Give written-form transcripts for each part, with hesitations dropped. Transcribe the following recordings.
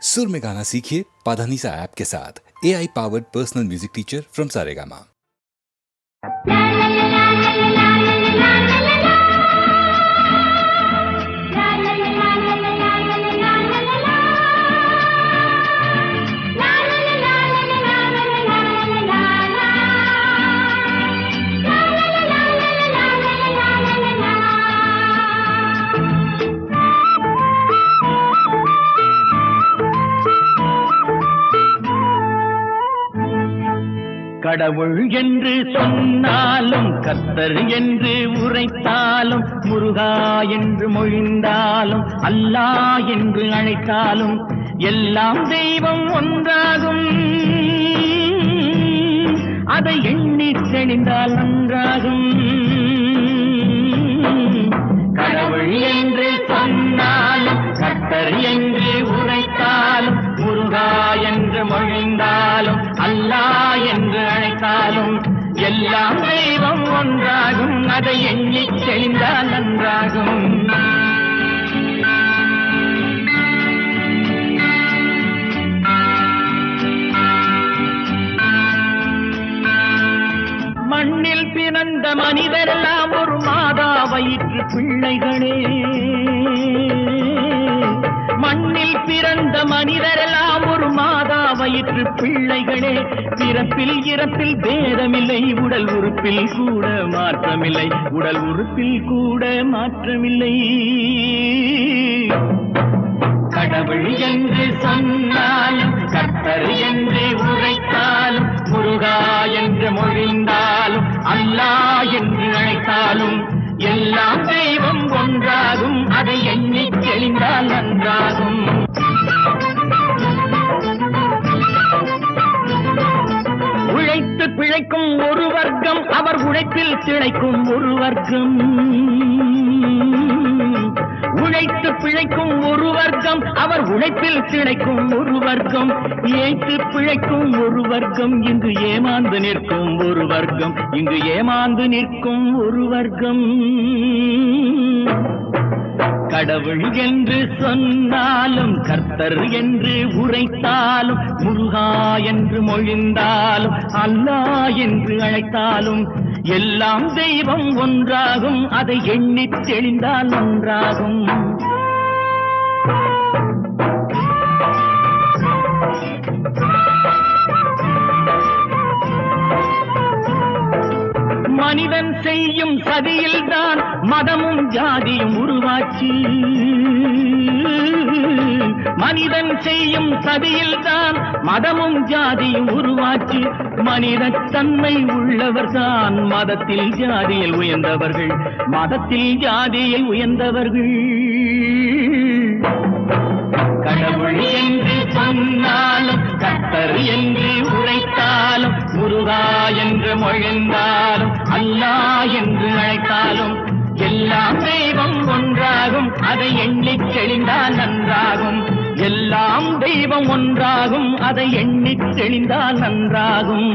सुर में गाना सीखिए पाधानीसा ऐप के साथ। AI powered personal music teacher from Saregama. கடவுள் என்று சொன்னாலும் கர்த்தர் என்று உரைத்தாலும் முருகா என்று மொழிந்தாலும் அல்லாஹ் என்று அழைத்தாலும் எல்லாம் தெய்வம் ஒன்றாகும். அதை எண்ணி தெளிந்தால் நன்றாகும். கடவுள் என்று சொன்னாலும் கர்த்தர் என்று உரைத்தாலும் முருகா என்று மொழிந்தாலும் அல்லாஹ் என்று அழைத்தாலும் எல்லாம் தெய்வம் ஒன்றாகும். அதை எண்ணி தெளிந்தால் நன்றாகும். மண்ணில் பிறந்த மனிதரெல்லாம் ஒரு மாதா வயிற்று பிள்ளைகளே. மண்ணில் பிறந்த மனிதரெல்லாம் ஒரு மாதா வயிற்று பிள்ளைகளே. பிறப்பில் இறப்பில் பேதமில்லை, உடல் உறுப்பில் கூட மாற்றமில்லை, உடல் உறுப்பில் கூட மாற்றமில்லை. கடவுள் என்று சொன்னாலும் கர்த்தர் என்று உரைத்தாலும் முருகா என்று மொழிந்தாலும் அல்லாஹ் என்று அழைத்தாலும் எல்லாம் தெய்வம் ஒன்றாகும். அதை எண்ணி தெளிந்தால் நன்றாகும். உழைத்து பிழைக்கும் ஒரு வர்க்கம், அவர் உழைப்பில் திளைக்கும் ஒரு வர்க்கம். உழைத்து பிழைக்கும் ஒரு வர்க்கம், அவர் உழைப்பில் திளைக்கும் ஒரு வர்க்கம். ஏய்த்து பிழைக்கும் ஒரு வர்க்கம், இங்கு ஏமாந்து நிற்கும் ஒரு வர்க்கம். இங்கு ஏமாந்து நிற்கும் ஒரு வர்க்கம். கடவுள் என்று சொன்னாலும் கர்த்தர் என்று உரைத்தாலும் முருகா என்று மொழிந்தாலும் அல்லாஹ் என்று அழைத்தாலும் எல்லாம் தெய்வம் ஒன்றாகும். அதை எண்ணி தெளிந்தால் நன்றாகும். மனிதன் செய்யும் சதியில்தான் மதமும் ஜாதியும் உருவாச்சு. மனிதன் செய்யும் சதியில்தான் மதமும் ஜாதியும் உருவாச்சு. மனிதத்தன்மை உள்ளவர்தான் மதத்தில் ஜாதியில் உயர்ந்தவர்கள், மதத்தில் ஜாதியில் உயர்ந்தவர்கள். கடவுள் என்று சொன்னாலும் கர்த்தர் என்று உரைத்தாலும் முருகா என்று மொழிந்தாலும் அல்லாஹ் என்று அழைத்தாலும் எல்லாம் தெய்வம் ஒன்றாகும். அதை எண்ணி தெளிந்தால் நன்றாகும். எல்லாம் தெய்வம் ஒன்றாகும். அதை எண்ணி தெளிந்தால் நன்றாகும்.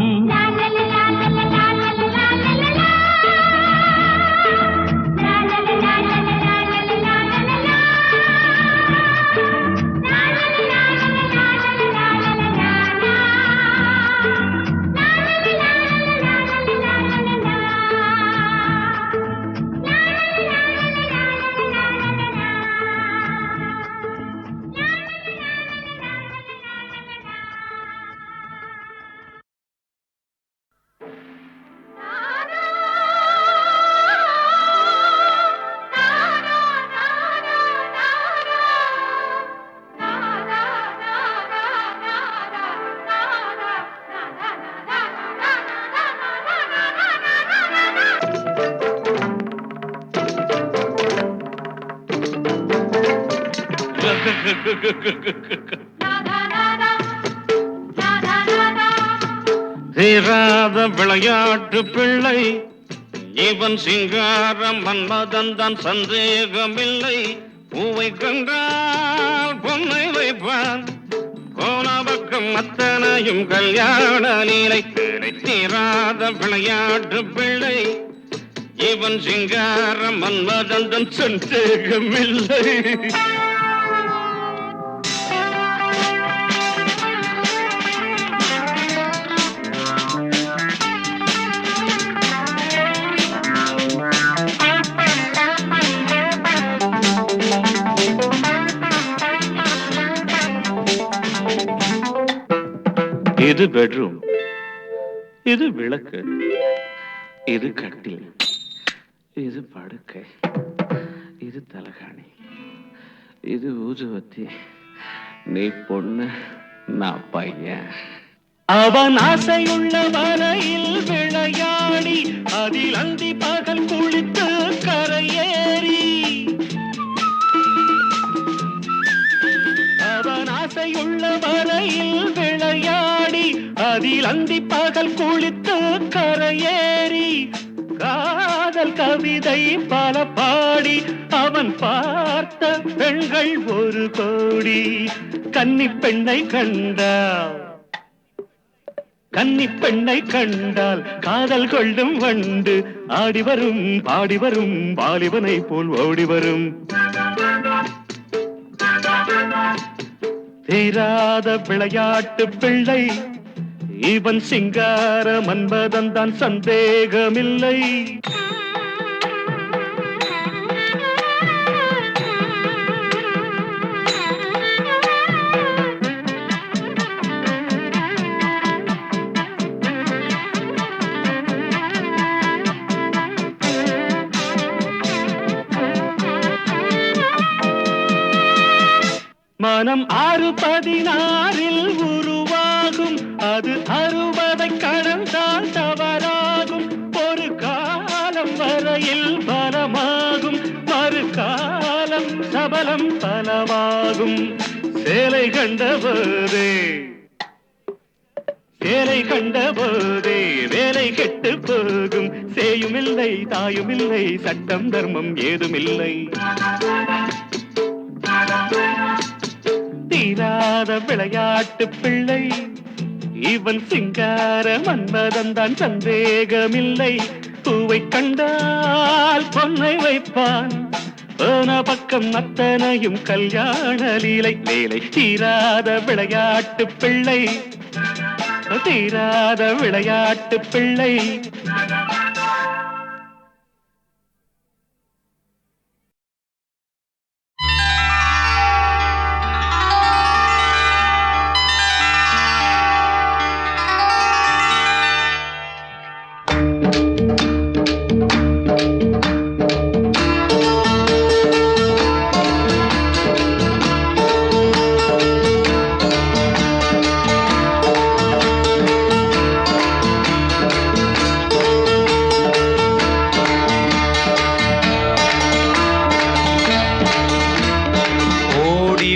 தீராத விளையாட்டு பிள்ளை இவன் சிங்காரம் மன்மதன் தான் சந்தேகமில்லை. பூவை கண்டால் பொன்னை வைப்பான், போன பக்கம் அத்தனையும் கல்யாண நீலை. தீராத விளையாட்டு பிள்ளை இவன் சிங்காரம் மன்மதன் தான் சந்தேகமில்லை. இது பெட்ரூம், இது விளக்கு, இது கட்டில், இது படுக்கை, இது தலகாணி, இது ஊதுவத்தி. நீ பொண்ணு, நான் பையன். அவன் ஆசையுள்ள வரையில் விளையாடி அதில் அந்தி பகல் குளித்து கரையேறி. அவன் ஆசையுள்ள வரையில் விளையாடி அதில் அந்தி பகல் குளித்து கரையேறி. காதல் கவிதை பல பாடி அவன் பார்த்த பெண்கள் 1 கோடி. கன்னி பெண்ணை கண்டால், கன்னி பெண்ணை கண்டால் காதல் கொள்ளும் வண்டு ஆடி வரும் பாடி வரும் வாலிபனை போல் ஓடி வரும். தீராத விளையாட்டு பிள்ளை இவன் சிங்கார மன்மதன் தான், சந்தேகமில்லை. மனம் 6-16 உருவாகும், அது 60 கடந்தால் தவறாகும். ஒரு காலம் வரையில் பலமாகும், மறுகாலம் சபலம் பலவாகும். சேலை கண்டபோதே, சேலை கண்டபோதே வேலை கெட்டு போகும். சேயுமில்லை தாயுமில்லை, சட்டம் தர்மம் ஏதுமில்லை. தீராத விளையாட்டு பிள்ளை இவன் சிங்கார மன்மதன் தான், சந்தேகமில்லை. பூவை கண்டால் பொன்னை வைப்பான், போன பக்கம் அத்தனையும் கல்யாண லீலை வேலை. தீராத விளையாட்டு பிள்ளை, தீராத விளையாட்டு பிள்ளை.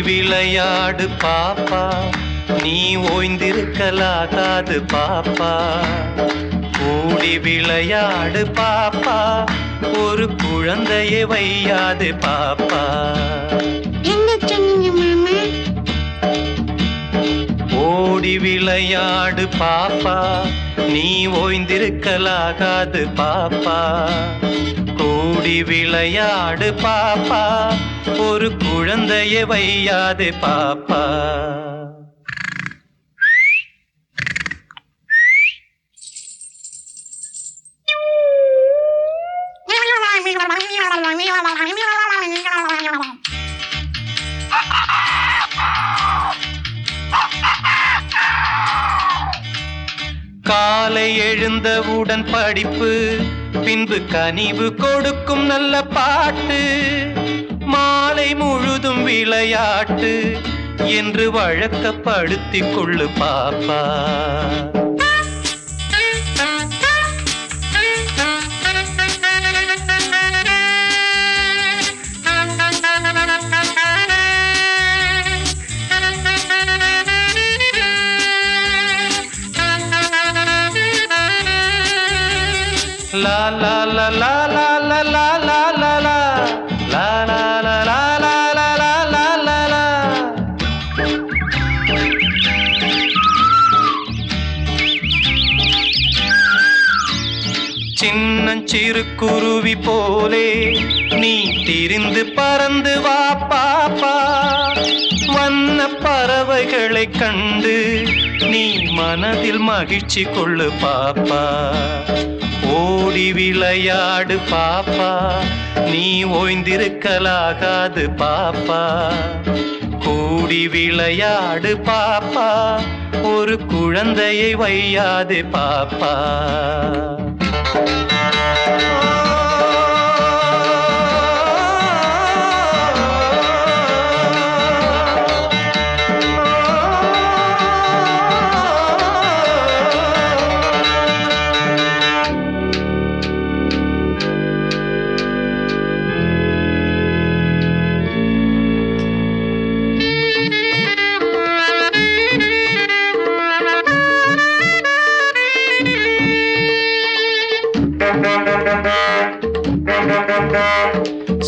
விளையாடு பாப்பா, நீ ஓய்ந்திருக்கலாகாது பாப்பா. கூடி விளையாடு பாப்பா, ஒரு குழந்தையை வையாது பாப்பா. என்ன சொன்னீங்க மாமா? ஓடி விளையாடு பாப்பா, நீ ஓய்ந்திருக்கலாகாது பாப்பா. கூடி விளையாடு பாப்பா, ஒரு குழந்தையை வையாது பாப்பா. காலை எழுந்தவுடன் படிப்பு, பின்பு கனிவு கொடுக்கும் நல்ல பாட்டு. மாலை முழுதும் விளையாட்டு என்று வழக்கப்படுத்திக் கொள்ளு பாப்பா. லா லா லா லா லா லா லா லா லா லா லா லா லா லா லா லா லா லா லா. சின்னஞ்சிறு குருவி போலே நீ திரிந்து பறந்து வா பாப்பா. வண்ண பறவைகளை கண்டு நீ மனதில் மகிழ்ச்சி கொள்ளு பாப்பா. ஓடி விளையாடு பாப்பா, நீ ஓய்ந்திருக்கலாகாது பாப்பா. கூடி விளையாடு பாப்பா, ஒரு குழந்தையை வையாது பாப்பா.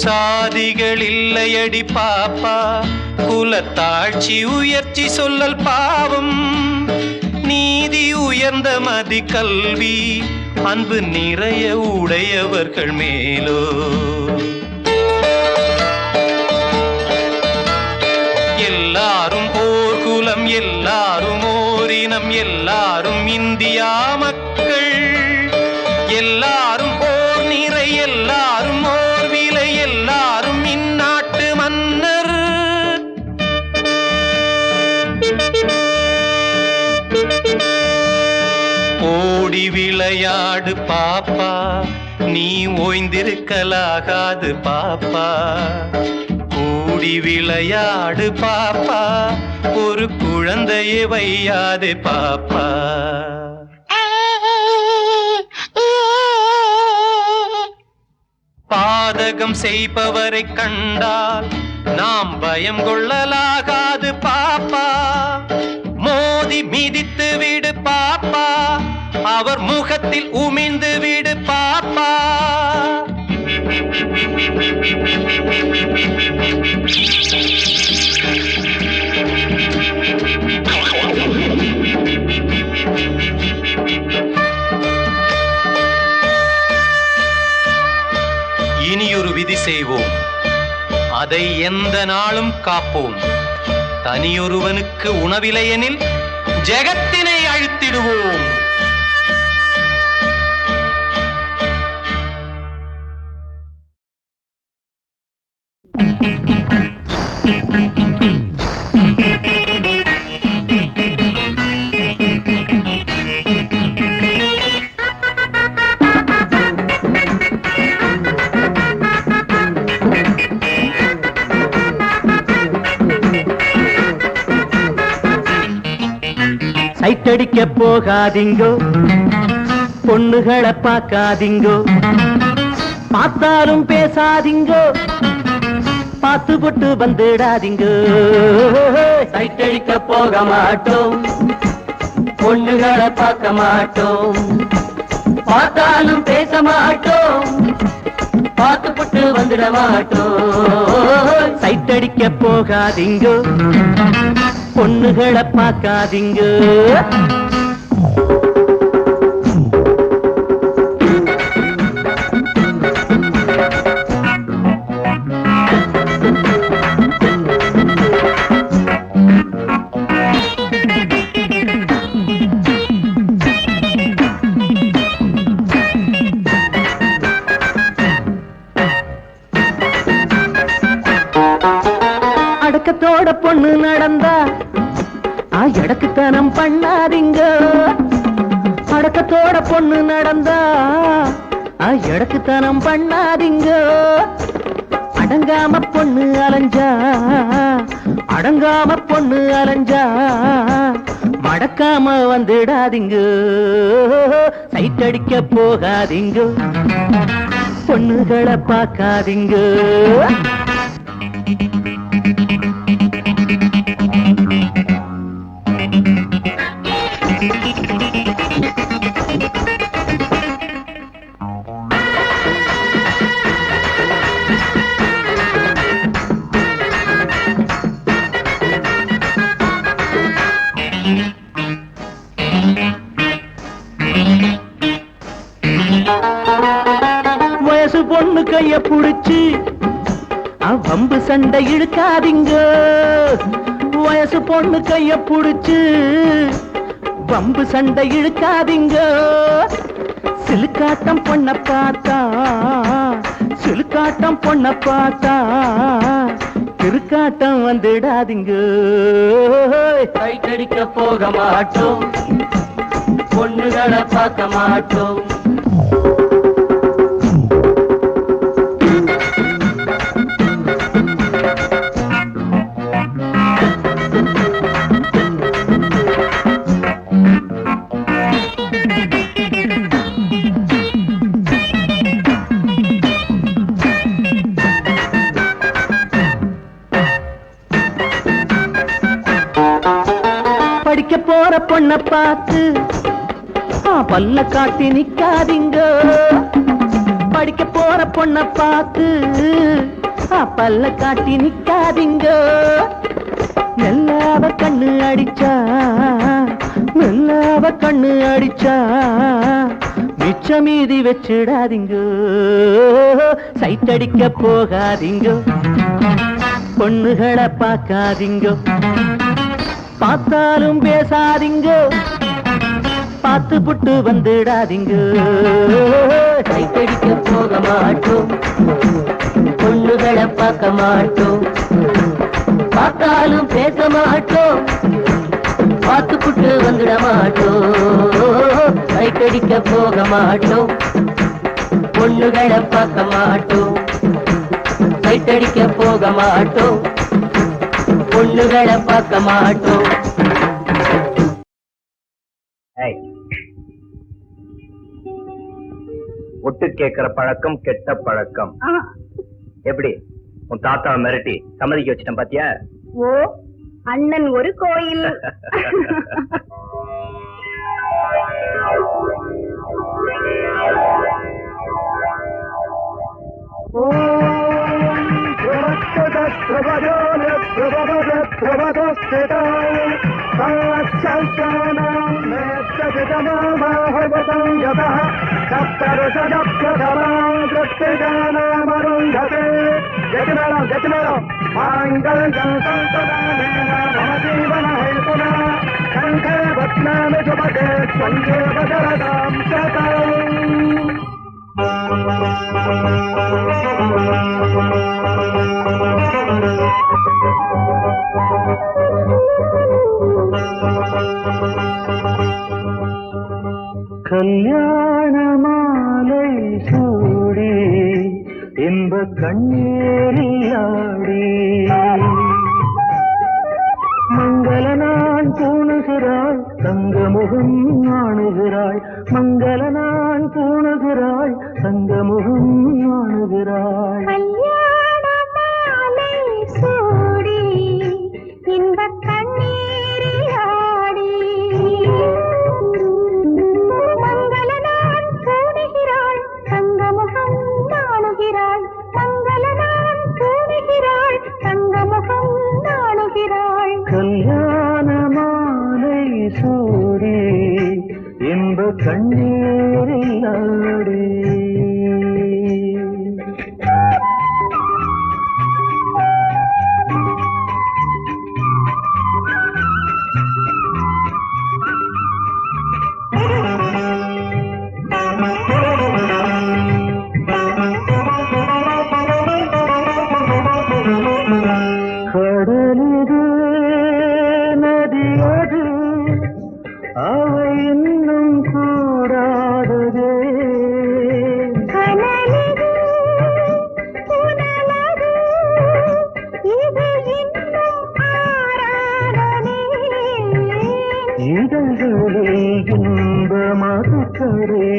சாதிகள் இல்லையடி பாப்பா, குலத்தாட்சி உயர்ச்சி சொல்லல் பாவம். நீதி உயர்ந்த மதி கல்வி, அன்பு நிறைய உடையவர்கள் மேலோ. எல்லாரும் ஓர் குலம், எல்லாரும் ஓரினம், எல்லாரும் இந்தியா மக்கள். எல்லாரும் ஓர் நிறை, எல்லாரும் ஓர் விலை, எல்லாரும் இந்நாட்டு மன்னர். ஓடி விளையாடு பாப்பா, நீ ஓய்ந்திருக்கலாகாது பாப்பா. கூடி விளையாடு பாப்பா, ஒரு குழந்தையை வையாதே பாப்பா. பாதகம் செய்பவரை கண்டால் நாம் பயம் கொள்ளலாகாது பாப்பா. மோதி மிதித்து விடு பாப்பா, அவர் முகத்தில் உமிழ்ந்து விடு பாப்பா. இனியொரு விதி செய்வோம், அதை எந்த நாளும் காப்போம். தனியொருவனுக்கு உணவில்லையெனில் ஜெகத்தினை அழித்திடுவோம். சைட்டடிக்க போகாதீங்கோ, பொண்ணுகளை பார்க்காதீங்கோ, பார்த்தாலும் பேசாதீங்கோ, பார்த்து போட்டு வந்துடாதீங்கோ. சைட்டடிக்க போக மாட்டோம், பொண்ணுகளை பார்க்க மாட்டோம், பார்த்தாலும் பேச மாட்டோம், பார்த்து போட்டு வந்துட மாட்டோம். சைட்டடிக்க போகாதீங்கோ, பொண்ணுகளை பார்க்காதீங்க. அடக்கத்தோட பொண்ணு நடந்தா எடக்குத்தனம் பண்ணாதீங்க. அடக்கத்தோட பொண்ணு நடந்தா எடக்குத்தனம் பண்ணாதீங்க. அடங்காம பொண்ணு அலைஞ்சா, அடங்காம பொண்ணு அலைஞ்சா, மடக்காம வந்துடாதீங்க. சைட்டடிக்க போகாதீங்க, பொண்ணுகளை பார்க்காதீங்க. வயசு பொண்ணு கைய புடிச்சு வம்பு சண்டை இழுக்காதீங்க. வயசு பொண்ணு கைய புடிச்சு வம்பு சண்டை இழுக்காதீங்க. சிலுக்காட்டம் பொண்ண பார்த்தா, சிலுக்காட்டம் பொண்ண பார்த்தா திருக்காட்டம் வந்துடாதீங்க. கைத்தடிக்க போக மாட்டோம், பொண்ணுகளை பார்க்க மாட்டோம். படிக்க போற பொண்ண பார்த்து பல்ல காட்டி நிக்காதீங்க. படிக்க போற பொண்ண பார்த்து பல்ல காட்டி நிக்காதீங்க. மெல்லாவ கண்ணு அடிச்சா, மெல்லாவ கண்ணு அடிச்சா மிச்ச மீதி வச்சிடாதீங்க. சைட்டடிக்க போகாதீங்க, பொண்ணுகளை பார்க்காதீங்க. பார்த்தாலும் பேசாதீங்க, பார்த்து புட்டு வந்துடாதீங்க. கைத்தடிக்க போக மாட்டோம், பொண்ணுகளை பார்க்க மாட்டோம். பார்த்தாலும் பேச மாட்டோம், பார்த்து புட்டு வந்துட மாட்டோம். கைத்தடிக்க போக மாட்டோம், பொண்ணுகளை பார்க்க மாட்டோம். கைத்தடிக்க போக மாட்டோம், பொண்ணுகளை பார்க்க மாட்டோம். ஒட்டு கேட்கிற பழக்கம் கெட்ட பழக்கம். எப்படி உன் தாத்தா மிரட்டி சம்மதிக்க வச்சிட்டேன் பாத்தியா? ஓ, அண்ணன் ஒரு கோயில். கல்யாண மாலை சூடி இன்ப கண்ணீரியாடி மங்கள நான் பூணுகிறாள், தங்கமுகம் ஆணுகிறாள். மங்கள நான் பூணுகிறாள், தங்கமுகம் ஆணுகிறாள். கல்யாண மாலை சூடி இன்பக் கண்ணீரில் ஆடி மங்களனான் பூணுகிறாள், தங்கமுகம் நாணுகிறாள். மங்களனான் பூணுகிறாள், தங்கமுகம் நாணுகிறாள். கல்யாண மாலை சூடி இன்ப கண்ணீரில் ஆடி. கடலிது நதியது அவை இன்னும் கூடாதது. கனலிது புனலது இது இன்னும் ஆராதனே. இதழ்களில் இன்ப மதுக்கரை,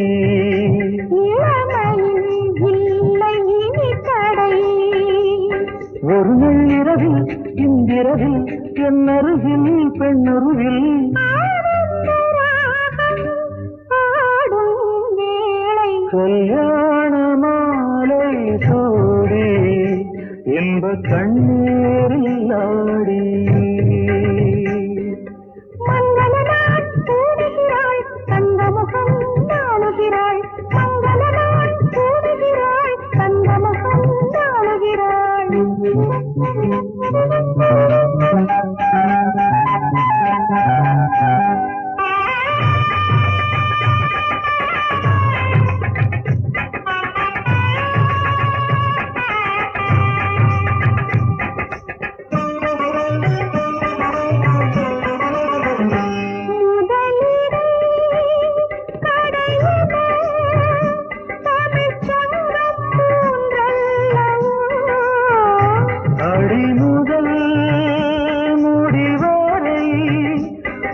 இளமையில் இல்லை இனி தடை. ஒரு இரவில் இந்திரவில் என்னருவில் பெண்ணருவில் ஆனந்த ராகம் பாடும் வேளை. கல்யாண மாலை சூடி இன்ப கண்ணீரில் ஆடி. மங்களனான் பூணுகிறாள், தங்கமுகம் நாணுகிறாள். மங்களனான் பூணுகிறாள், தங்கமுகம் நாணுகிறாள்.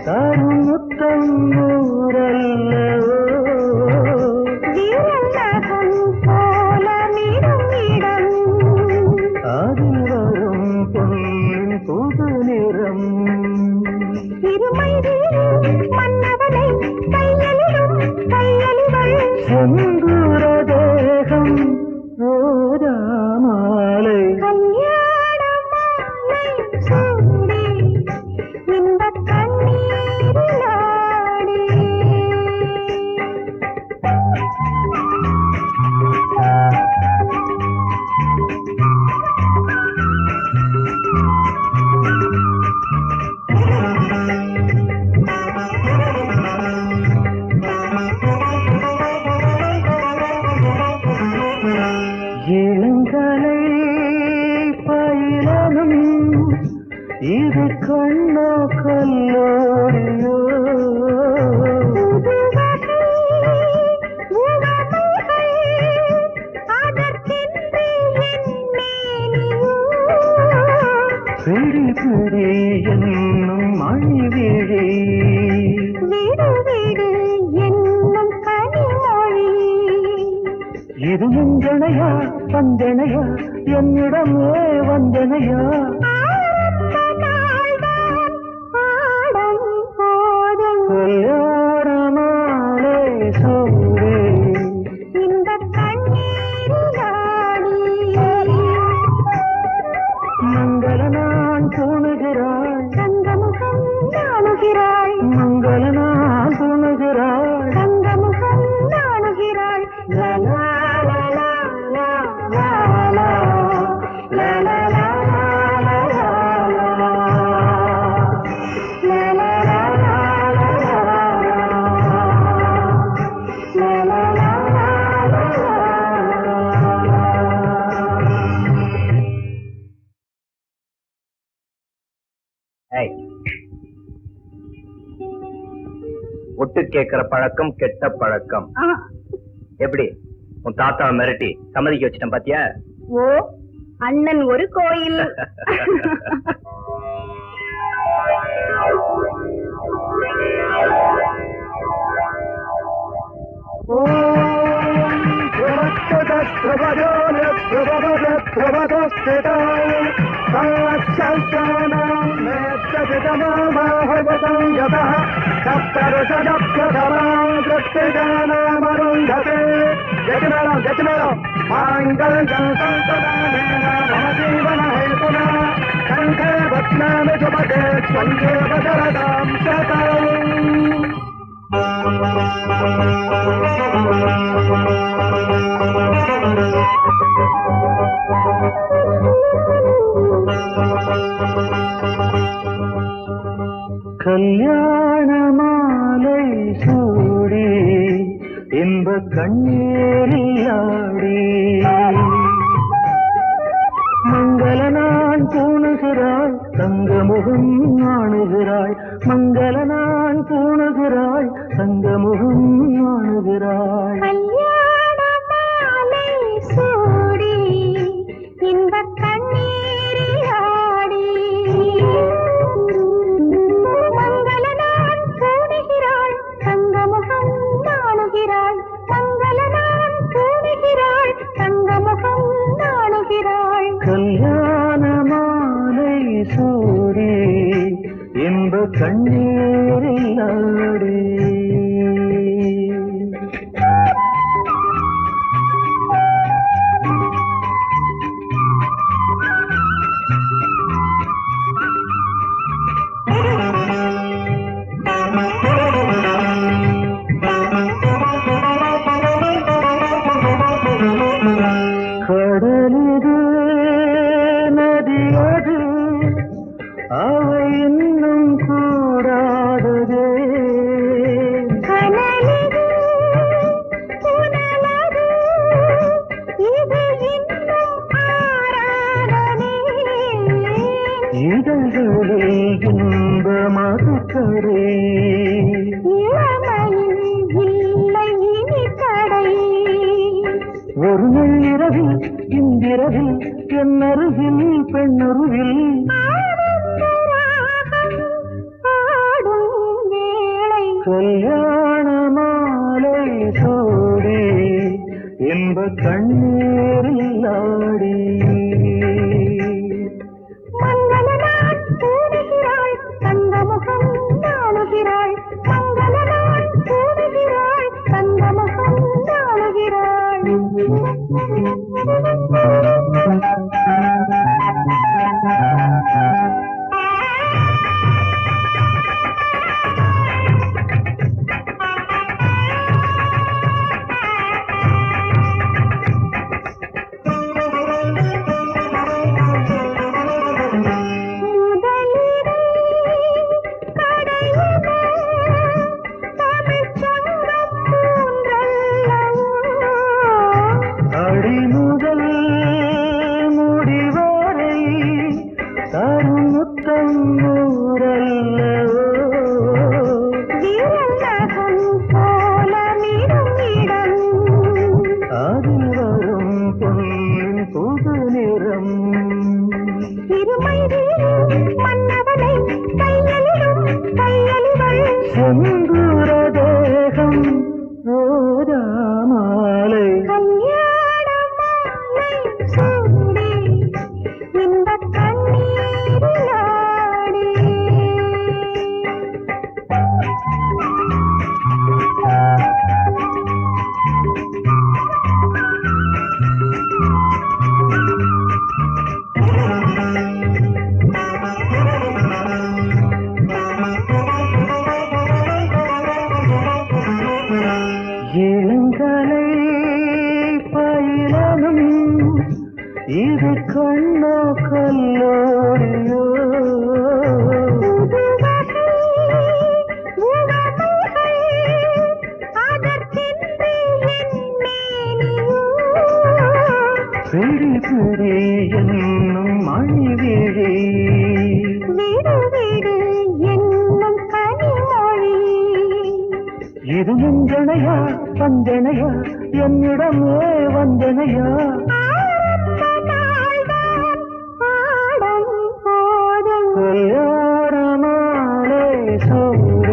தரும் முத்தம் ஊரல்லவோ வீரநகம் போல மிடும் இடம் அதில் வரும் பொன்னின் புது நிறம் இருமை மன்னவனை கையலிடும் கையலிவள் செந்தூர தேகம் ரோஜாமாலை கல்யாண மாலை சூடி இந்த கண்ணீரில் ஆடி இளங்கலை பயிலனும் இது கண்ணோ கல்லோரியோ பிடி பிடி என்னும் மணி விழி இது முஞ்சனையா வஞ்சனையா என்னிடமே வஞ்சனையா கல்யாண மாலை சூடி மங்கள நான் தூணுகிறாள் மங்கள நான் தூணுகிறாள் லா லா லா லா லா லா லா லா லா லா ஒட்டு கேட்கிற பழக்கம் கெட்ட பழக்கம். எப்படி உன் தாத்தாவை மிரட்டி சம்மதிக்க வச்சிட்டேன் பாத்தியா? ஓ அண்ணன் ஒரு கோயில் கல்யாண மாலை சூடி இன்ப கண்ணீரில் ஆடி மங்கள நான் தூணுகிறாள் தங்கமுகம் ஆணுகிறாள் மங்கள நான் தூணுகிறாள் தங்கமுகம் ஆணுகிறாள் கல்யாண மாலை சூடி இன்ப கண்ணீரில் ஆடி மங்கள நான் தூணுகிறாள் தங்கமுகம் ஆணுகிறாள் மங்கள நான் தூணுகிறாள் தங்கமுகம் ஆணுகிறாள் கல்யாண மாலை சூடி இன்ப கண்ணீரில் ஆடி கடலிது நதியது அவை இன்னும் கூடாததே கனலிது புனலது இது இன்னும் ஆராதனே இதழ்களில் இன்ப மதுக்கடே இளமையில் இல்லை இனி தடை ஒரு நள்ளிரவில் இந்திரவில் என்னருவில் பெண்ணருவில் ஆனந்த ராகம் பாடும் கல்யாண மாலை சூடி என்ப கண்ணீரில் ஆடி மங்களனாள் கூடுகிறாள் தங்கமுகம் நாணுகிறாள் மங்களனாள் கூடுகிறாள் தங்கமுகம் நாணுகிறாள் அடிமுதல் முடிவரை தருமுத்தம் ஊரல்லவோ அதில் வரும் பொன்னின் புது நிறம் செந்தூர தேகம் ரோஜா மாலை இளங்கலை பயிலனும் இது கண்ணோ கல்லோரியோ பிடி பிடி என்னும் மணிவிழி இது நெஞ்சனையா வஞ்சனையா என்னிடமே வஞ்சனையா கல்யாண மாலை சூடி